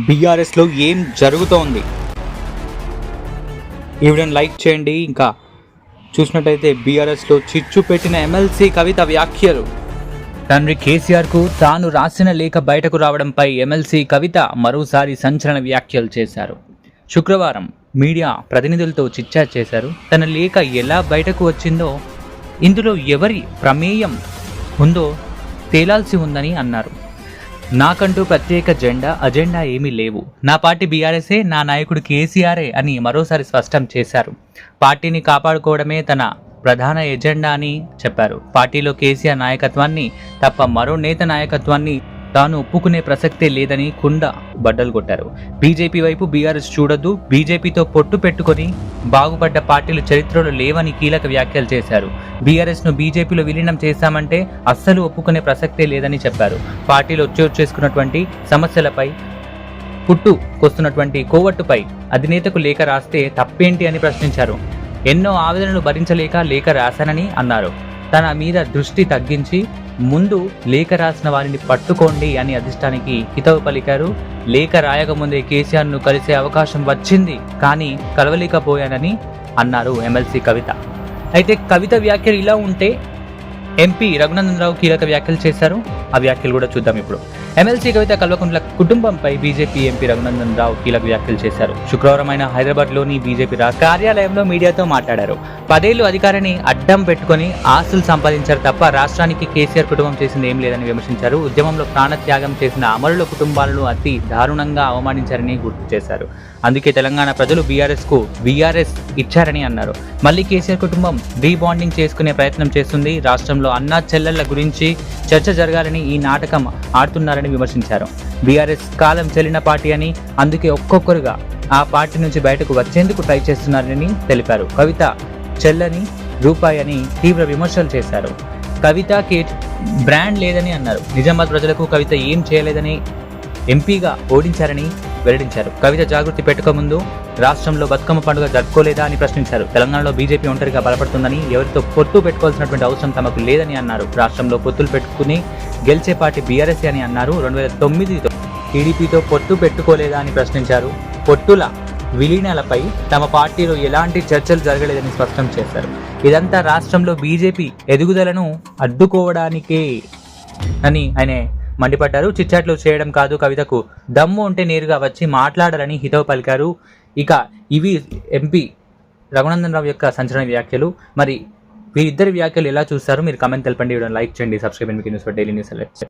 బీఆర్ఎస్లో ఏం జరుగుతోంది? ఈ వీడియోని లైక్ చేయండి. ఇంకా చూసినట్టయితే బీఆర్ఎస్లో చిచ్చు పెట్టిన ఎమ్మెల్సీ కవిత వ్యాఖ్యలు. తండ్రి కేసీఆర్కు తాను రాసిన లేఖ బయటకు రావడంపై ఎమ్మెల్సీ కవిత మరోసారి సంచలన వ్యాఖ్యలు చేశారు. శుక్రవారం మీడియా ప్రతినిధులతో చిట్చాట్ చేశారు. తన లేఖ ఎలా బయటకు వచ్చిందో, ఇందులో ఎవరి ప్రమేయం ఉందో తేలాల్సి ఉందని అన్నారు. నాకంటూ ప్రత్యేక అజెండా ఏమీ లేవు. నా పార్టీ బీఆర్ఎస్ఏ, నా నాయకుడు కేసీఆరే అని మరోసారి స్పష్టం చేశారు. పార్టీని కాపాడుకోవడమే తన ప్రధాన ఎజెండా అని చెప్పారు. పార్టీలో కేసీఆర్ నాయకత్వాన్ని తప్ప మరో నేత నాయకత్వాన్ని తాను ఒప్పుకునే ప్రసక్తే లేదని కుండ బద్దలు కొట్టారు. బీజేపీ వైపు బీఆర్ఎస్ చూడొద్దు, బీజేపీతో పొట్టు పెట్టుకొని బాగుపడ్డ పార్టీలు చరిత్రలో లేవని కీలక వ్యాఖ్యలు చేశారు. బీఆర్ఎస్ను బీజేపీలో విలీనం చేశామంటే అస్సలు ఒప్పుకునే ప్రసక్తే లేదని చెప్పారు. పార్టీలో చేసుకున్నటువంటి సమస్యలపై పుట్టుకొస్తున్నటువంటి కోవట్టుపై అధినేతకు లేఖ రాస్తే తప్పేంటి అని ప్రశ్నించారు. ఎన్నో ఆవేదనలు భరించలేక లేఖ రాశానని అన్నారు. తన మీద దృష్టి తగ్గించి ముందు లేఖ రాసిన వారిని పట్టుకోండి అని అధిష్టానికి హితవు పలికారు. లేఖ రాయకముందే కేసీఆర్ను కలిసే అవకాశం వచ్చింది, కానీ కలవలేకపోయానని అన్నారు ఎమ్మెల్సీ కవిత. అయితే కవిత వ్యాఖ్యలు ఇలా ఉంటే ఎంపీ రఘునందన్ రావు కీలక వ్యాఖ్యలు చేశారు. ఆ వ్యాఖ్యలు కూడా చూద్దాం ఇప్పుడు. ఎమ్మెల్సీ కవిత కల్వకుంట్ల కుటుంబంపై బీజేపీ ఎంపీ రఘునందన్ రావు కీలక వ్యాఖ్యలు చేశారు. శుక్రవారం ఆయన హైదరాబాద్లోని బీజేపీ కార్యాలయంలో మీడియాతో మాట్లాడారు. 10 ఏళ్లు అధికారాన్ని అడ్డం పెట్టుకుని ఆస్తులు సంపాదించారు తప్ప రాష్ట్రానికి కేసీఆర్ కుటుంబం చేసింది ఏం లేదని విమర్శించారు. ఉద్యమంలో ప్రాణత్యాగం చేసిన అమరుల కుటుంబాలను అతి దారుణంగా అవమానించారని గుర్తు చేశారు. అందుకే తెలంగాణ ప్రజలు బీఆర్ఎస్ ఇచ్చారని అన్నారు. మళ్ళీ కేసీఆర్ కుటుంబం రీబాండింగ్ చేసుకునే ప్రయత్నం చేస్తుంది. రాష్ట్రంలో అన్నా చెల్లెళ్ల గురించి చర్చ జరగాలని ఈ నాటకం ఆడుతున్నారని విమర్శించారు. బీఆర్ఎస్ కాలం చెల్లిన పార్టీ అని, అందుకే ఒక్కొక్కరుగా ఆ పార్టీ నుంచి బయటకు వచ్చేందుకు ట్రై చేస్తున్నారని తెలిపారు. కవిత చెల్లని రూపాయి అని తీవ్ర విమర్శలు చేశారు. కవితకి బ్రాండ్ లేదని అన్నారు. నిజామాబాద్ ప్రజలకు కవిత ఏం చేయలేదని ఎంపీగా ఓడించారని వెల్లడించారు. కవిత జాగృతి పెట్టుకోముందు రాష్ట్రంలో బతుకమ్మ పండుగ జరుపుకోలేదా అని ప్రశ్నించారు. తెలంగాణలో బీజేపీ ఒంటరిగా బలపడుతుందని, ఎవరితో పొత్తు పెట్టుకోవాల్సినటువంటి అవసరం తమకు లేదని అన్నారు. రాష్ట్రంలో పొత్తులు పెట్టుకుని గెలిచే పార్టీ బీఆర్ఎస్ అని అన్నారు. 2009 టీడీపీతో పొత్తు పెట్టుకోలేదా అని ప్రశ్నించారు. పొత్తుల విలీనాలపై తమ పార్టీలో ఎలాంటి చర్చలు జరగలేదని స్పష్టం చేశారు. ఇదంతా రాష్ట్రంలో బీజేపీ ఎదుగుదలను అడ్డుకోవడానికే అని ఆయన మండిపడ్డారు. చిట్చాట్లు చేయడం కాదు, కవితకు దమ్ము ఉంటే నేరుగా వచ్చి మాట్లాడాలని హితవు పలికారు. ఇక ఇవి ఎంపీ రఘునందన్ రావు యొక్క సంచలన వ్యాఖ్యలు. మరి వీరిద్దరి వ్యాఖ్యలు ఎలా చూస్తారు మీరు కామెంట్ తెలపండి. లైక్ చేయండి, subscribe and news for daily news alerts.